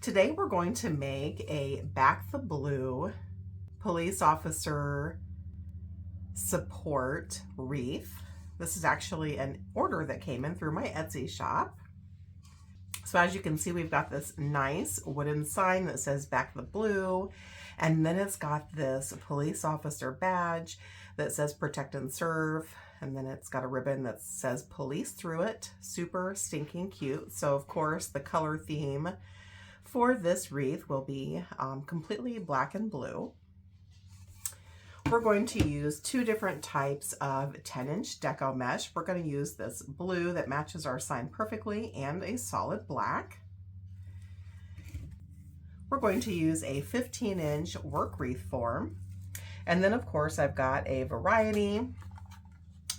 Today we're going to make a Back the Blue police officer support wreath. This is actually an order that came in through my Etsy shop. So as you can see, we've got this nice wooden sign that says Back the Blue, and then it's got this police officer badge that says Protect and Serve, and then it's got a ribbon that says police through it. Super stinking cute. So of course the color theme for this wreath will be completely black and blue. We're going to use two different types of 10-inch deco mesh. We're going to use this blue that matches our sign perfectly and a solid black. We're going to use a 15-inch work wreath form. And then of course I've got a variety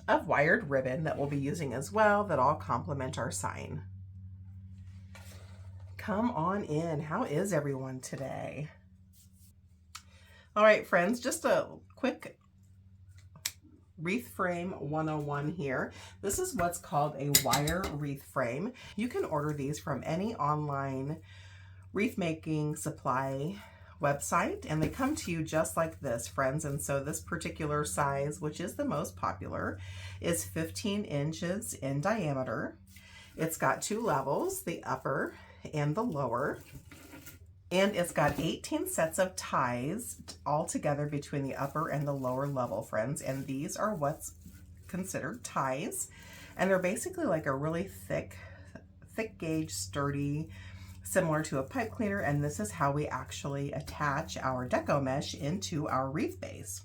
of wired ribbon that we'll be using as well that all complement our sign. Come on in. How is everyone today? All right, friends, just a quick wreath frame 101 here. This is what's called a wire wreath frame. You can order these from any online wreath making supply website, and they come to you just like this, friends. And so this particular size, which is the most popular, is 15 inches in diameter. It's got two levels, the upper and the lower, and it's got 18 sets of ties all together between the upper and the lower level, friends. And these are what's considered ties, and they're basically like a really thick gauge, sturdy, similar to a pipe cleaner. And this is how we actually attach our deco mesh into our wreath base.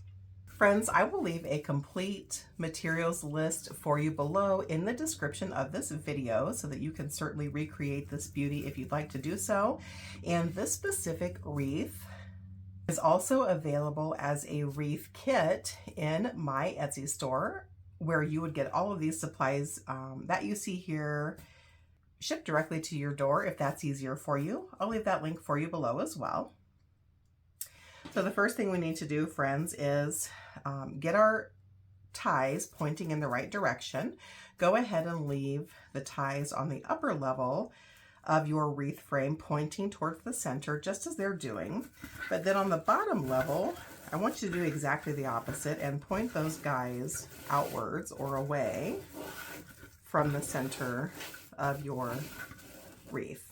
Friends, I will leave a complete materials list for you below in the description of this video so that you can certainly recreate this beauty if you'd like to do so. And this specific wreath is also available as a wreath kit in my Etsy store, where you would get all of these supplies that you see here shipped directly to your door if that's easier for you. I'll leave that link for you below as well. So the first thing we need to do, friends, is get our ties pointing in the right direction. Go ahead and leave the ties on the upper level of your wreath frame pointing towards the center, just as they're doing. But then on the bottom level, I want you to do exactly the opposite and point those guys outwards or away from the center of your wreath.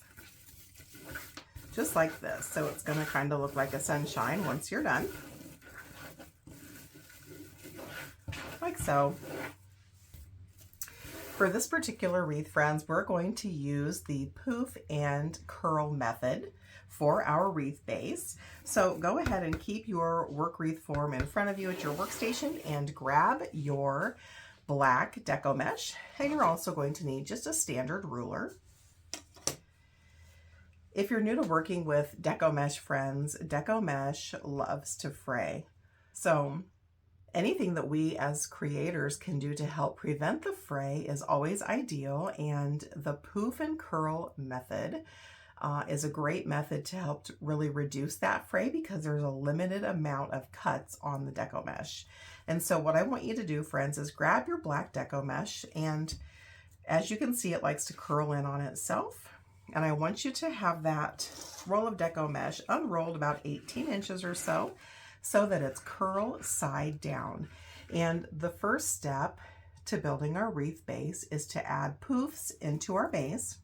Just like this. So it's going to kind of look like a sunshine once you're done. Like so. For this particular wreath, friends, we're going to use the poof and curl method for our wreath base. So go ahead and keep your work wreath form in front of you at your workstation and grab your black deco mesh. And you're also going to need just a standard ruler. If you're new to working with deco mesh, friends, deco mesh loves to fray. So anything that we as creators can do to help prevent the fray is always ideal, and the poof and curl method is a great method to help to really reduce that fray because there's a limited amount of cuts on the deco mesh. And so what I want you to do, friends, is grab your black deco mesh, and as you can see, it likes to curl in on itself. And I want you to have that roll of deco mesh unrolled about 18 inches or so that it's curl side down. And the first step to building our wreath base is to add poofs into our base.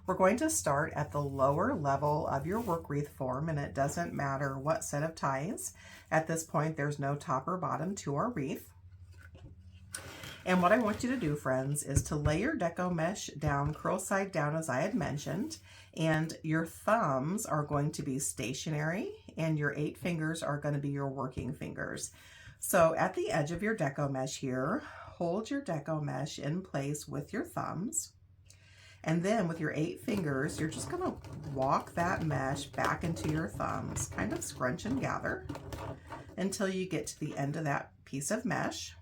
We're going to start at the lower level of your work wreath form, and it doesn't matter what set of ties. At this point, there's no top or bottom to our wreath. And what I want you to do, friends, is to lay your deco mesh down, curl side down, as I had mentioned, and your thumbs are going to be stationary, and your 8 fingers are going to be your working fingers. So at the edge of your deco mesh here, hold your deco mesh in place with your thumbs, and then with your 8 fingers, you're just going to walk that mesh back into your thumbs, kind of scrunch and gather until you get to the end of that piece of mesh,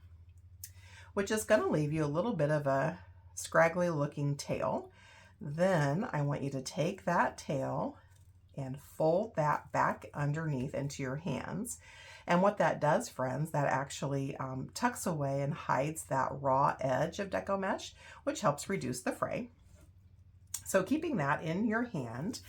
which is going to leave you a little bit of a scraggly looking tail. Then I want you to take that tail and fold that back underneath into your hands. And what that does, friends, that actually tucks away and hides that raw edge of deco mesh, which helps reduce the fray. So keeping that in your hand,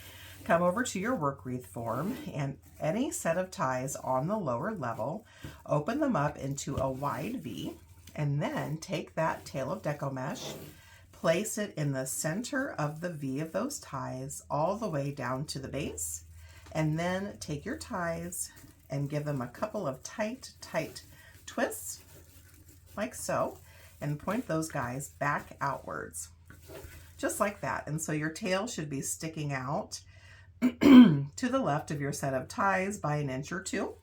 come over to your work wreath form and any set of ties on the lower level, open them up into a wide V, and then take that tail of deco mesh, place it in the center of the V of those ties all the way down to the base, and then take your ties and give them a couple of tight twists, like so, and point those guys back outwards, just like that. And so your tail should be sticking out to the left of your set of ties by 1 inch or 2.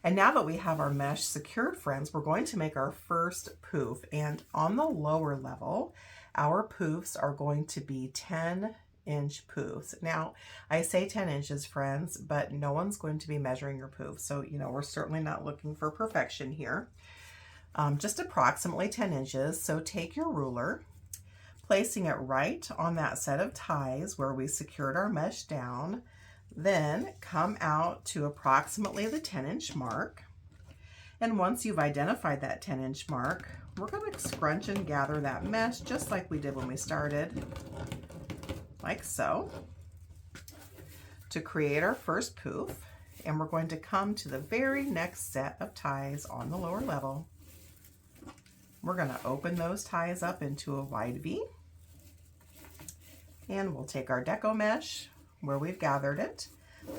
And now that we have our mesh secured, friends, we're going to make our first poof. And on the lower level, our poofs are going to be 10-inch poofs. Now, I say 10 inches, friends, but no one's going to be measuring your poof. So, you know, we're certainly not looking for perfection here. Just approximately 10 inches. So take your ruler, placing it right on that set of ties where we secured our mesh down, then come out to approximately the 10-inch mark. And once you've identified that 10-inch mark, we're going to scrunch and gather that mesh just like we did when we started, like so, to create our first poof. And we're going to come to the very next set of ties on the lower level. We're going to open those ties up into a wide V. And we'll take our deco mesh where we've gathered it,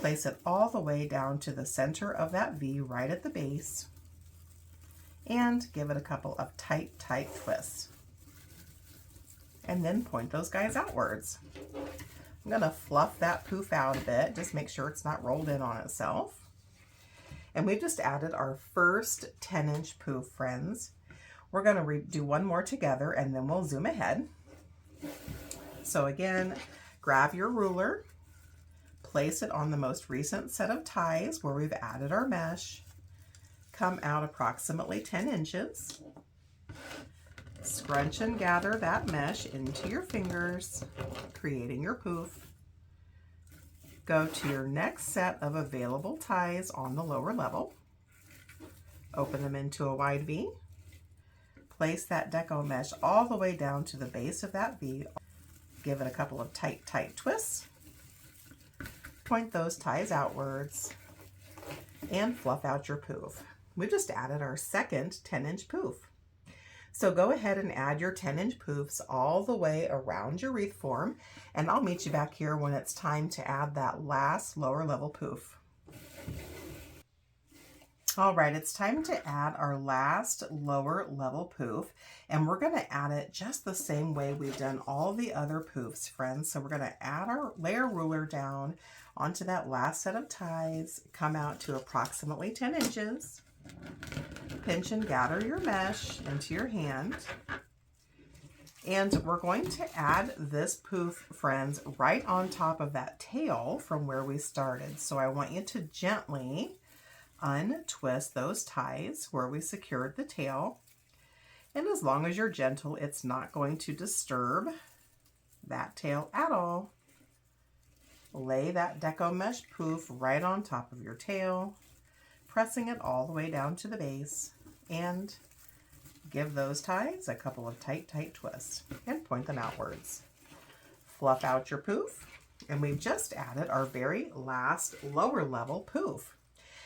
place it all the way down to the center of that V right at the base, and give it a couple of tight twists. And then point those guys outwards. I'm going to fluff that poof out a bit, just make sure it's not rolled in on itself. And we've just added our first 10-inch poof, friends. We're going to do one more together and then we'll zoom ahead. So again, grab your ruler, place it on the most recent set of ties where we've added our mesh, come out approximately 10 inches, scrunch and gather that mesh into your fingers, creating your poof. Go to your next set of available ties on the lower level, open them into a wide V, place that deco mesh all the way down to the base of that V. Give it a couple of tight twists, point those ties outwards, and fluff out your poof. We just added our second 10-inch poof. So go ahead and add your 10-inch poofs all the way around your wreath form, and I'll meet you back here when it's time to add that last lower level poof. All right, it's time to add our last lower level poof, and we're going to add it just the same way we've done all the other poofs, friends. So we're going to lay our ruler down onto that last set of ties, come out to approximately 10 inches, pinch and gather your mesh into your hand, and we're going to add this poof, friends, right on top of that tail from where we started. So I want you to gently untwist those ties where we secured the tail, and as long as you're gentle, it's not going to disturb that tail at all. Lay that deco mesh poof right on top of your tail, pressing it all the way down to the base, and give those ties a couple of tight twists and point them outwards. Fluff out your poof, and we've just added our very last lower level poof.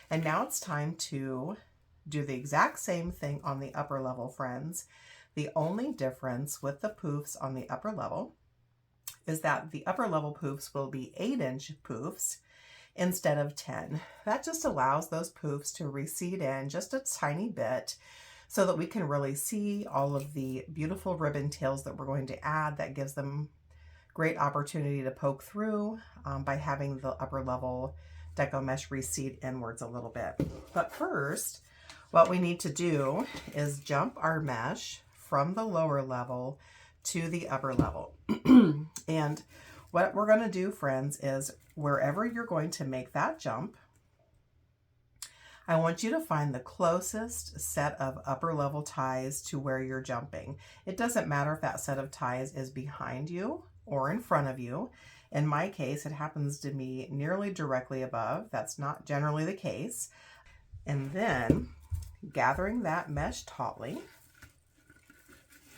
And now it's time to do the exact same thing on the upper level, friends. The only difference with the poofs on the upper level is that the upper level poofs will be 8-inch poofs instead of 10. That just allows those poofs to recede in just a tiny bit so that we can really see all of the beautiful ribbon tails that we're going to add. That gives them great opportunity to poke through by having the upper level deco mesh recede inwards a little bit. But first, what we need to do is jump our mesh from the lower level to the upper level. And what we're going to do, friends, is wherever you're going to make that jump, I want you to find the closest set of upper level ties to where you're jumping. It doesn't matter if that set of ties is behind you or in front of you. In my case, it happens to be nearly directly above. That's not generally the case. And then gathering that mesh tautly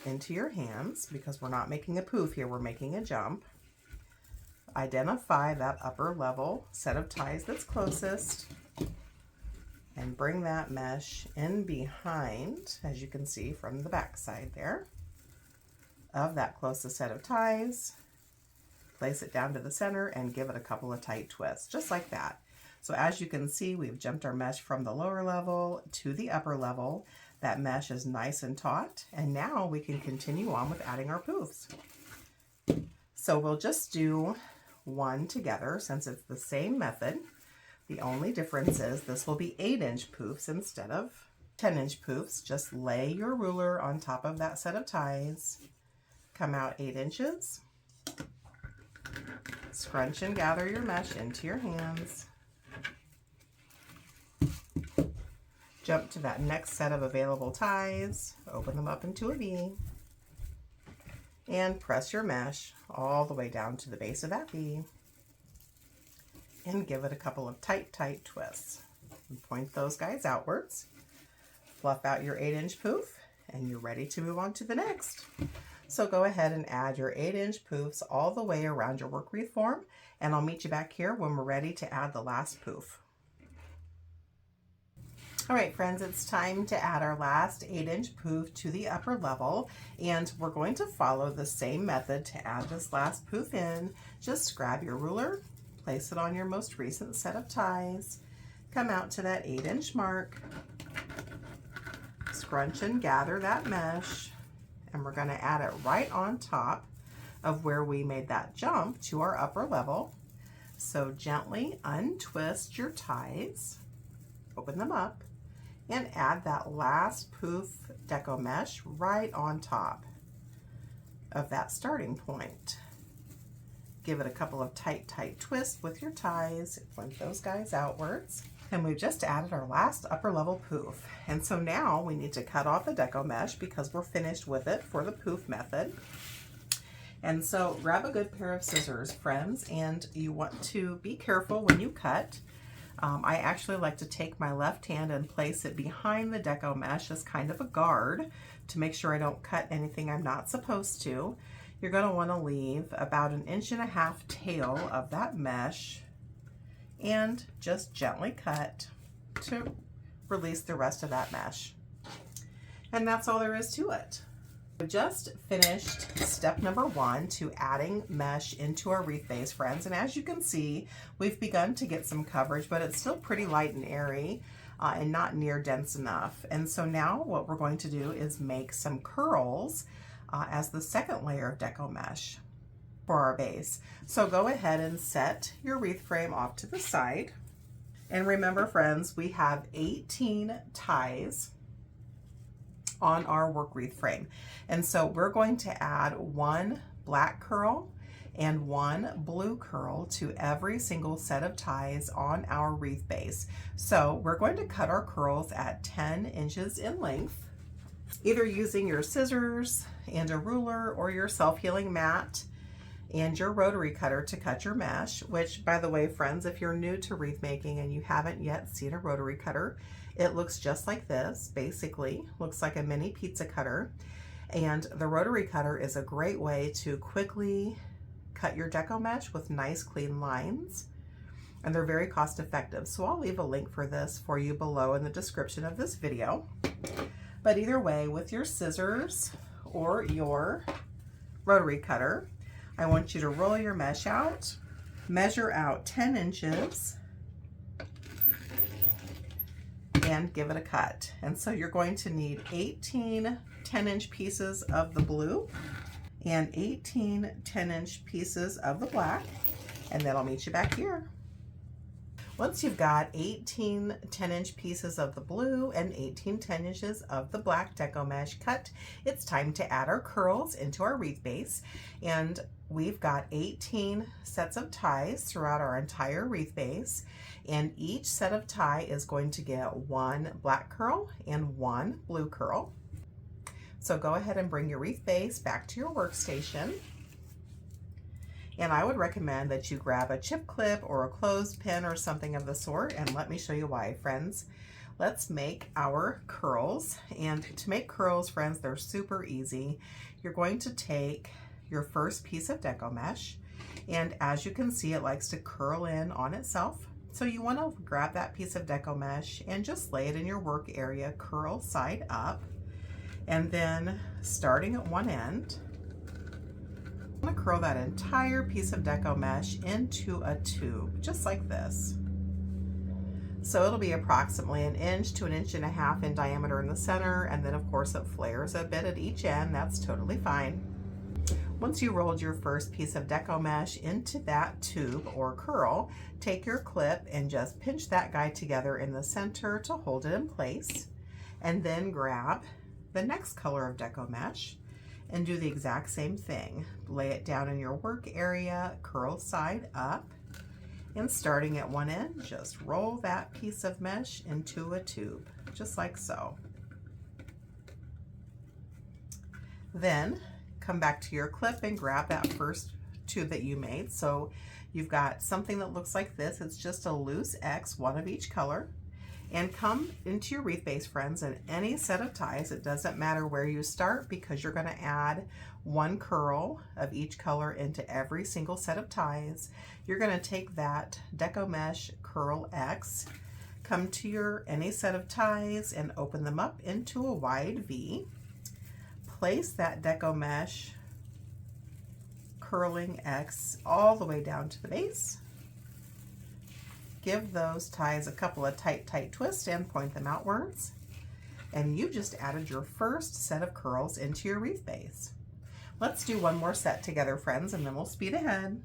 into your hands, because we're not making a poof here, we're making a jump. identify that upper level set of ties that's closest and bring that mesh in behind, as you can see from the back side there, of that closest set of ties. Place it down to the center and give it a couple of tight twists, just like that. So as you can see, we've jumped our mesh from the lower level to the upper level. That mesh is nice and taut, and now we can continue on with adding our poofs. So we'll just do one together since it's the same method. The only difference is this will be 8-inch poofs instead of 10-inch poofs. Just lay your ruler on top of that set of ties, come out 8 inches, scrunch and gather your mesh into your hands, jump to that next set of available ties, open them up into a V, and press your mesh all the way down to the base of that V, and give it a couple of tight twists. And point those guys outwards, fluff out your 8-inch poof, and you're ready to move on to the next. So go ahead and add your 8-inch poofs all the way around your work wreath form, and I'll meet you back here when we're ready to add the last poof. All right, friends, it's time to add our last 8-inch poof to the upper level, and we're going to follow the same method to add this last poof in. Just grab your ruler, place it on your most recent set of ties, come out to that 8-inch mark, scrunch and gather that mesh, and we're going to add it right on top of where we made that jump to our upper level. So gently untwist your ties, open them up, and add that last poof deco mesh right on top of that starting point. Give it a couple of tight twists with your ties, point those guys outwards. And we've just added our last upper level poof. And so now we need to cut off the deco mesh because we're finished with it for the poof method. And so grab a good pair of scissors, friends, and you want to be careful when you cut. I actually like to take my left hand and place it behind the deco mesh as kind of a guard to make sure I don't cut anything I'm not supposed to. You're going to want to leave about 1.5 inch tail of that mesh and just gently cut to release the rest of that mesh. And that's all there is to it. We just finished step number 1 to adding mesh into our wreath base, friends. And as you can see, we've begun to get some coverage, but it's still pretty light and airy and not near dense enough. And so now what we're going to do is make some curls as the second layer of deco mesh for our base. So go ahead and set your wreath frame off to the side. And remember, friends, we have 18 ties on our work wreath frame. And so we're going to add 1 black curl and 1 blue curl to every single set of ties on our wreath base. So we're going to cut our curls at 10 inches in length, either using your scissors and a ruler or your self-healing mat and your rotary cutter to cut your mesh, which, by the way, friends, if you're new to wreath making and you haven't yet seen a rotary cutter, it looks just like this. Basically looks like a mini pizza cutter, and the rotary cutter is a great way to quickly cut your deco mesh with nice clean lines, and they're very cost effective. So I'll leave a link for this for you below in the description of this video. But either way, with your scissors or your rotary cutter, I want you to roll your mesh out, measure out 10 inches, and give it a cut. And so you're going to need 18 10-inch pieces of the blue and 18 10-inch pieces of the black, and then I'll meet you back here. Once you've got 18 10-inch pieces of the blue and 18 10 inches of the black deco mesh cut, it's time to add our curls into our wreath base. And we've got 18 sets of ties throughout our entire wreath base, and each set of tie is going to get 1 black curl and 1 blue curl. So go ahead and bring your wreath base back to your workstation. And I would recommend that you grab a chip clip or a clothespin or something of the sort, and let me show you why, friends. Let's make our curls. And to make curls, friends, they're super easy. You're going to take your first piece of deco mesh, And as you can see, it likes to curl in on itself. So you want to grab that piece of deco mesh and just lay it in your work area, curl side up. And then starting at one end, I'm going to curl that entire piece of deco mesh into a tube, just like this. So it'll be approximately 1 inch to 1.5 inches in diameter in the center, and then of course it flares a bit at each end. That's totally fine. Once you rolled your first piece of deco mesh into that tube or curl, take your clip and just pinch that guy together in the center to hold it in place, and then grab the next color of deco mesh and do the exact same thing. Lay it down in your work area, curl side up, and starting at one end, just roll that piece of mesh into a tube, just like so. Then come back to your clip and grab that first tube that you made. So you've got something that looks like this. It's just a loose X, one of each color. And come into your wreath base, friends, and any set of ties, it doesn't matter where you start because you're going to add one curl of each color into every single set of ties. You're going to take that deco mesh curl X, come to your any set of ties and open them up into a wide V. Place that deco mesh curling X all the way down to the base. Give those ties a couple of tight twists and point them outwards. And you just added your first set of curls into your wreath base. Let's do one more set together, friends, and then we'll speed ahead.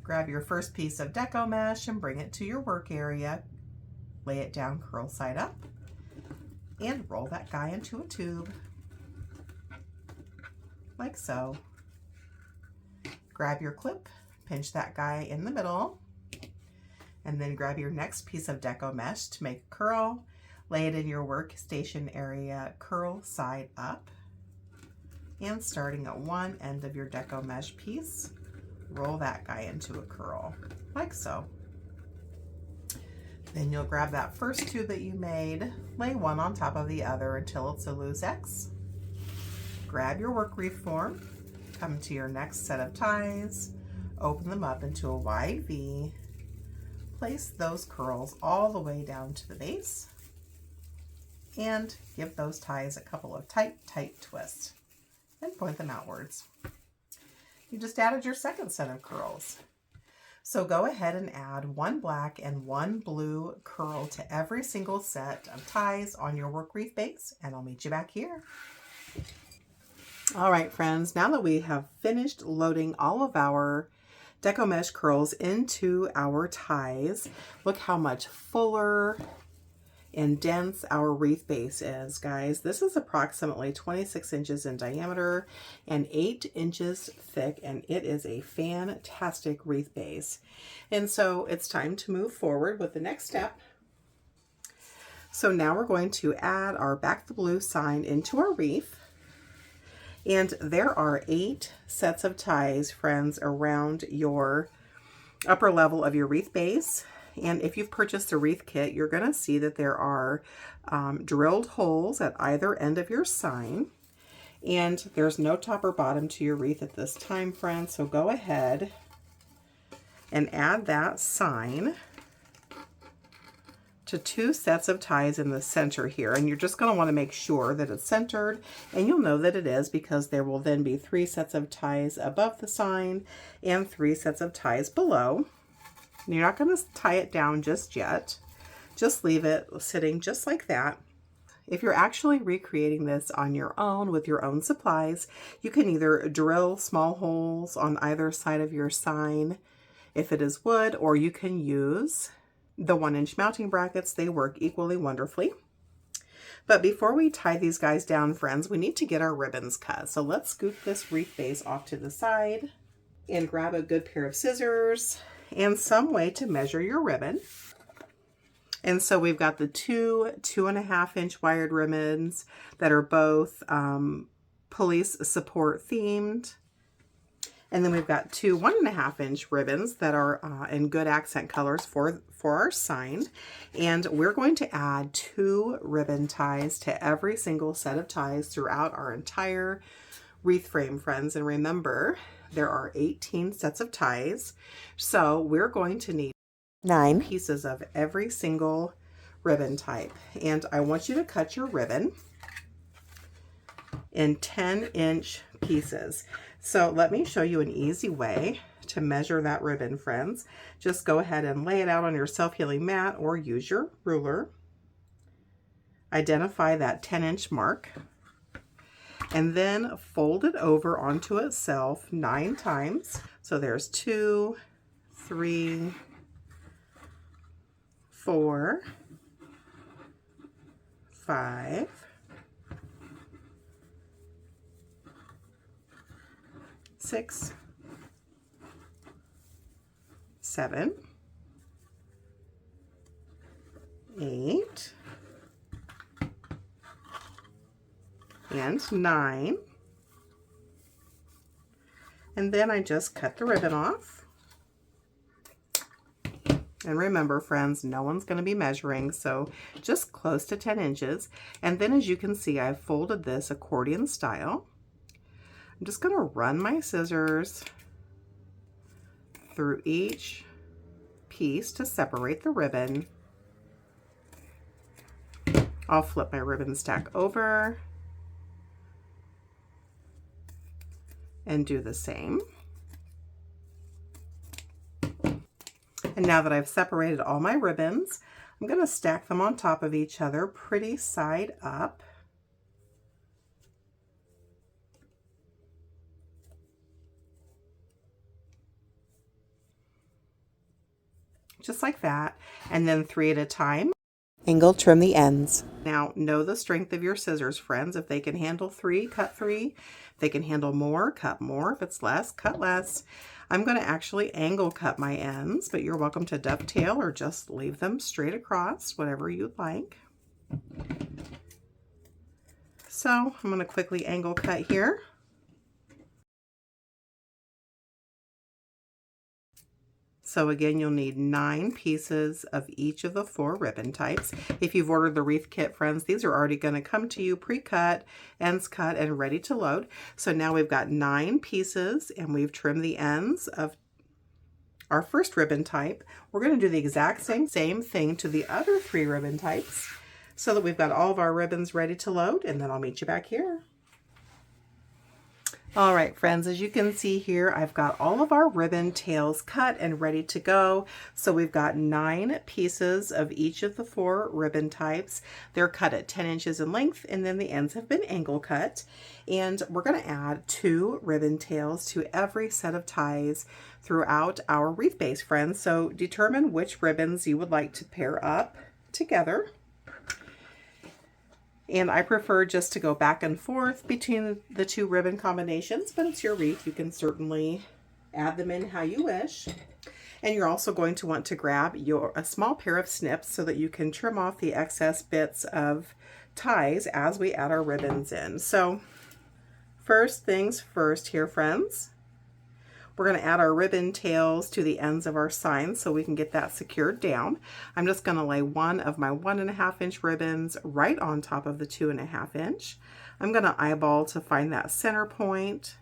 Grab your first piece of deco mesh and bring it to your work area. Lay it down, curl side up, and roll that guy into a tube, like so. Grab your clip, pinch that guy in the middle, and then grab your next piece of deco mesh to make a curl. Lay it in your workstation area, curl side up, and starting at one end of your deco mesh piece, roll that guy into a curl, like so. Then you'll grab that first tube that you made, lay one on top of the other until it's a loose X. Grab your work wreath form, come to your next set of ties, open them up into a wide V, place those curls all the way down to the base, and give those ties a couple of tight twists and point them outwards. You just added your second set of curls. So go ahead and add one black and one blue curl to every single set of ties on your work wreath base, and I'll meet you back here. All right, friends, now that we have finished loading all of our deco mesh curls into our ties, look how much fuller and dense our wreath base is, guys. This is approximately 26 inches in diameter and 8 inches thick, and it is a fantastic wreath base. And so it's time to move forward with the next step. So now we're going to add our Back the Blue sign into our wreath. And there are 8 sets of ties, friends, around your upper level of your wreath base. And if you've purchased the wreath kit, you're going to see that there are drilled holes at either end of your sign. And there's no top or bottom to your wreath at this time, friends. So go ahead and add that sign to 2 sets of ties in the center here. And you're just going to want to make sure that it's centered. And you'll know that it is because there will then be 3 sets of ties above the sign and 3 sets of ties below. You're not going to tie it down just yet. Just leave it sitting just like that. If you're actually recreating this on your own with your own supplies, you can either drill small holes on either side of your sign if it is wood, or you can use the 1-inch mounting brackets. They work equally wonderfully. But before we tie these guys down, friends, we need to get our ribbons cut. So let's scoot this wreath base off to the side and grab a good pair of scissors and some way to measure your ribbon. And so we've got the 2 2.5-inch wired ribbons that are both police support themed. And then we've got 2 1.5-inch ribbons that are in good accent colors for our sign. And we're going to add 2 ribbon ties to every single set of ties throughout our entire wreath frame, friends. And remember, there are 18 sets of ties. So we're going to need 9 pieces of every single ribbon type. And I want you to cut your ribbon in 10-inch pieces. So let me show you an easy way to measure that ribbon, friends. Just go ahead and lay it out on your self-healing mat or use your ruler. Identify that 10-inch mark and then fold it over onto itself 9 times. So there's 2, 3, 4, 5, 6, 7, 8, and 9. And then I just cut the ribbon off. And remember, friends, no one's going to be measuring, so just close to 10 inches. And then as you can see, I've folded this accordion style. I'm just going to run my scissors through each piece to separate the ribbon. I'll flip my ribbon stack over and do the same. And now that I've separated all my ribbons, I'm going to stack them on top of each other, pretty side up. Just like that, and then 3 at a time. Angle trim the ends. Now, know the strength of your scissors, friends. If they can handle 3, cut 3. If they can handle more, cut more. If it's less, cut less. I'm going to actually angle cut my ends, but you're welcome to dovetail or just leave them straight across, whatever you'd like. So I'm going to quickly angle cut here. So again, you'll need 9 pieces of each of the 4 ribbon types. If you've ordered the wreath kit, friends, these are already going to come to you pre-cut, ends cut, and ready to load. So now we've got 9 pieces and we've trimmed the ends of our first ribbon type. We're going to do the exact same thing to the other 3 ribbon types so that we've got all of our ribbons ready to load, and then I'll meet you back here. All right, friends, as you can see here, I've got all of our ribbon tails cut and ready to go. So we've got 9 pieces of each of the 4 ribbon types. They're cut at 10 inches in length, and then the ends have been angle cut. And we're going to add 2 ribbon tails to every set of ties throughout our wreath base, friends. So determine which ribbons you would like to pair up together. And I prefer just to go back and forth between the 2 ribbon combinations, but it's your wreath. You can certainly add them in how you wish. And you're also going to want to grab a small pair of snips so that you can trim off the excess bits of ties as we add our ribbons in. So first things first here, friends. We're going to add our ribbon tails to the ends of our signs so we can get that secured down. I'm just going to lay one of my 1.5 inch ribbons right on top of the 2.5 inch. I'm going to eyeball to find that center point,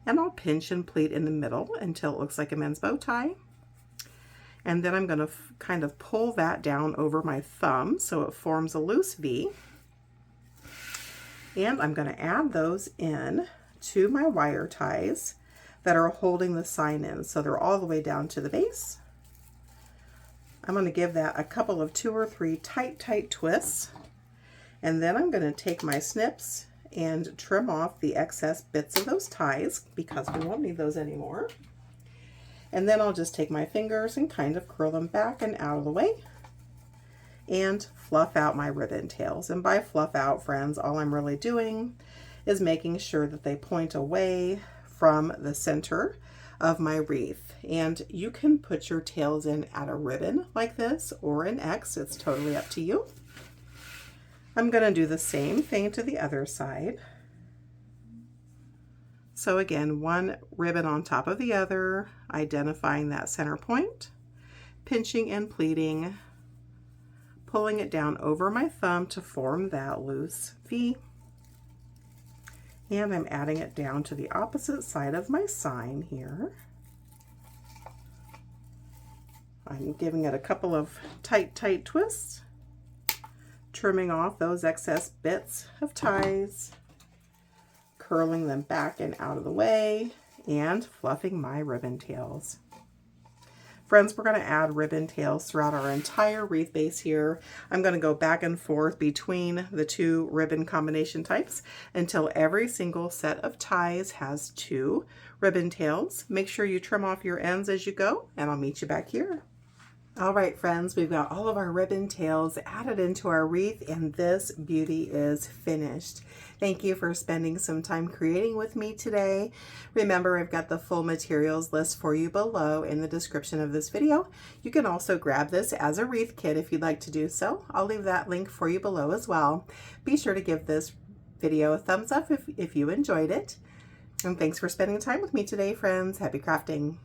and I'll pinch and pleat in the middle until it looks like a men's bow tie. And then I'm going to kind of pull that down over my thumb so it forms a loose V. And I'm going to add those in to my wire ties that are holding the sign in. So they're all the way down to the base. I'm going to give that a couple of 2 or 3 tight twists. And then I'm going to take my snips and trim off the excess bits of those ties because we won't need those anymore. And then I'll just take my fingers and kind of curl them back and out of the way and fluff out my ribbon tails. And by fluff out, friends, all I'm really doing is making sure that they point away from the center of my wreath. And you can put your tails in at a ribbon like this or an X. It's totally up to you. I'm going to do the same thing to the other side. So again, one ribbon on top of the other, identifying that center point, pinching and pleating, pulling it down over my thumb to form that loose V. And I'm adding it down to the opposite side of my sign here. I'm giving it a couple of tight twists, trimming off those excess bits of ties, curling them back and out of the way, and fluffing my ribbon tails. Friends, we're going to add ribbon tails throughout our entire wreath base here. I'm going to go back and forth between the two ribbon combination types until every single set of ties has 2 ribbon tails. Make sure you trim off your ends as you go, and I'll meet you back here. All right, friends, we've got all of our ribbon tails added into our wreath, and this beauty is finished. Thank you for spending some time creating with me today. Remember, I've got the full materials list for you below in the description of this video. You can also grab this as a wreath kit if you'd like to do so. I'll leave that link for you below as well. Be sure to give this video a thumbs up if you enjoyed it. And thanks for spending time with me today, friends. Happy crafting.